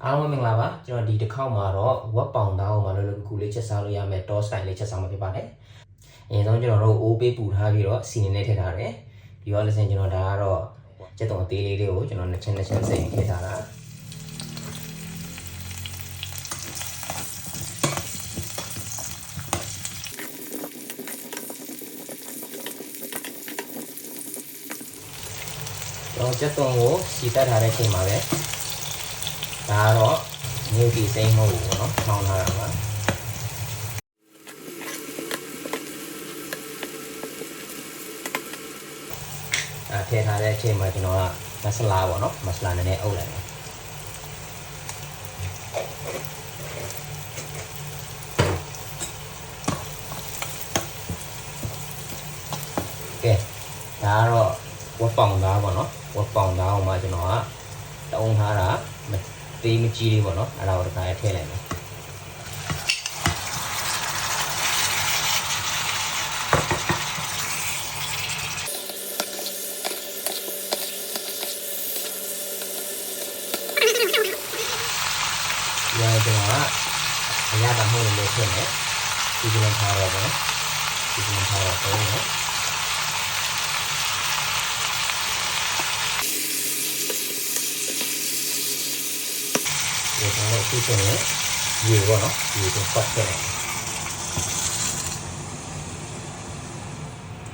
အားလုံးမင်္ဂလာပါကျွန်တော်ဒီတစ်ခေါက်မှာတော့ဝက်ပေါင်သားကိုမှလောလောကူလေးချက်စားလို့ရမယ်တော့ style လေးချက်စားမှာဖြစ်ပါတယ်အရင်ဆုံးကျွန်တော်တို့အိုးပေးပူထားပြီးတော့စီနေနဲ့ထည့်ထားတယ်ပြီးတော့လည်းကျွန်တော်ဒါကတော့ချက်တုံအသေးလေးတွေကိုကျွန်တော်နှစ်ချင်းစိတ်ထည့်ထားတာတော့ချက်တုံကိုစီတက်ထားတဲ့အချိန်မှာပဲဒါတော့မျိုးဒီစိမ့်မဟုတ်ဘူးเนาะထောင်းထားတာပါထည့်ထားတဲ့အချိန်မှာကျွန်တော်ကမဆလာပေါ့เนาะမဆလာနည်းနည်းအုပ်လိုက်တယ်ကဲဒါကတော့ဝက်ပေါင်သားပေါ့เนาะဝက်ပေါင်သားကိုမှကျွန်တော်ကတုံးထားတာသေးမကြီးလေးပေါ့နော်အဲ့ဒါကိုတစ်ခါထည့်လိုက်မယ်ဒီကျွန်တော်ကအရသာမှုလေးထည့်မယ်ဒီကနေ့ထားတော့ပေါ့နော်ဒီကနေ့ထားတော့ပုံနော်ကျွန်တော်အခုဆိုရင်ရေပေါ့နော်ရေကိုပတ်ထည့်လိုက်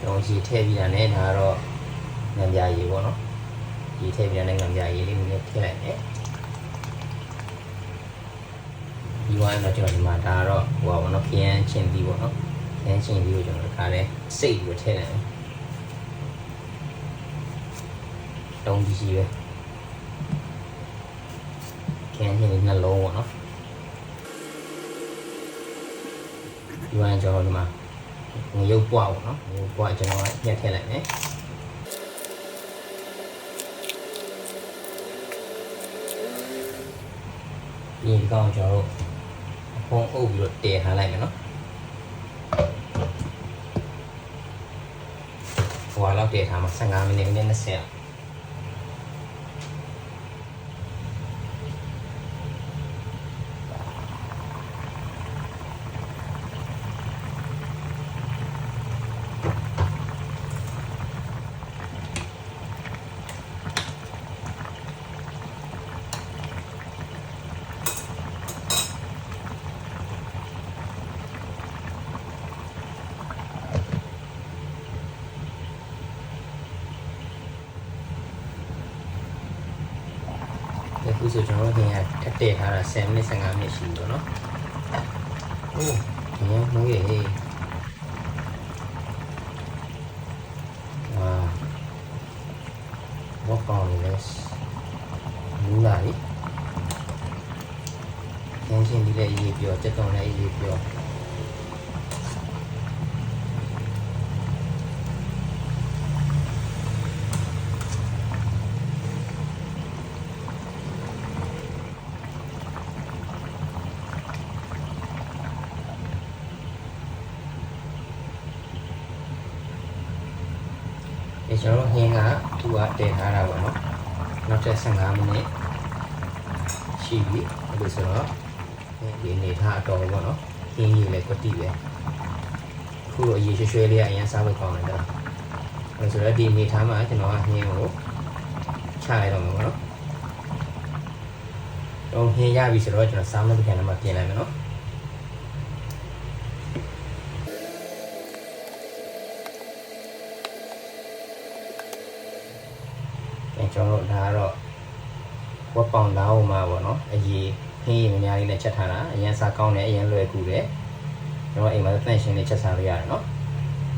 တော့ရေထည့်ပြီးတာနဲ့ဒါကတော့ငံပြာရေပေါ့နော်ရေထည့်ပြီးတာနဲ့ငံပြာရေလေးနည်းနည်းထည့်လိုက်မယ်ဒီဝိုင်းတော့ကျွန်တော်ဒီမှာဒါကတော့ဟိုပါပေါ့နော်ခရမ်းချင်းပြီးပေါ့နော်ခရမ်းချင်းပြီးကိုကျွန်တော်ဒီခါလေးစိတ်ပြီးထည့်လိုက်မယ်တုံးကြီးပဲခင်းချင်းနှလုံးပေါ့နော်ဒီဝိုင်းကျွန်တော်ဒီမှာငရုတ်ပွားပေါ့နော်ငရုတ်ပွားကျွန်တော်ညှက်ထည့်လိုက်မယ်ဒီကောင်ကျွန်တော်အဖုံးအုပ်ပြီးတော့တည်ထားလိုက်မယ်နော်ဟိုလောက်တည်ထားမှာ15မိနစ်နဲ့20အခုဆိုကျွန်တော်တို့ကထည့်ထားတာ10မိနစ်15မိနစ်ရှိပြီပေါ့နော်။အိုးဒီမိုးရေဝက်ပေါင်လေးမူလာပြီ။ခင်းချင်းဒီလေးရေးပြောချက်တော်လေးရေးပြောကျွန်တော်ဟင်းကသူကတည်ထားတာပေါ့နော်နောက်ထပ်15မိနစ်ရှိပြီအဲ့လိုဆိုတော့ဒီနေထားတော့ပေါ့နော်ဟင်းကြီးလည်းကွတိပဲခုတော့ရေရွှဲလေးကအရင်စားလို့ကောင်းတယ်တော့အဲ့ဆိုတော့ဒီနေထားမှာကျွန်တော်ကဟင်းကိုချရတော့မှာပေါ့နော်တော့ဟင်းရပြီဆိုတော့ကျွန်တော်စားမလို့ပြန်လာမှပြင်လိုက်မယ်နော်ကျွန်တော်ဒါကတော့ဝက်ပေါင်သားဟိုမှာပေါ့နော်အရေးခင်းရည်များလေးနဲ့ချက်ထားတာအရင်စားကောင်းတယ်အရင်လွယ်ကူတယ်ကျွန်တော်အိမ်မှာတန့်ရှင်းလေးချက်စားလို့ရတယ်နော်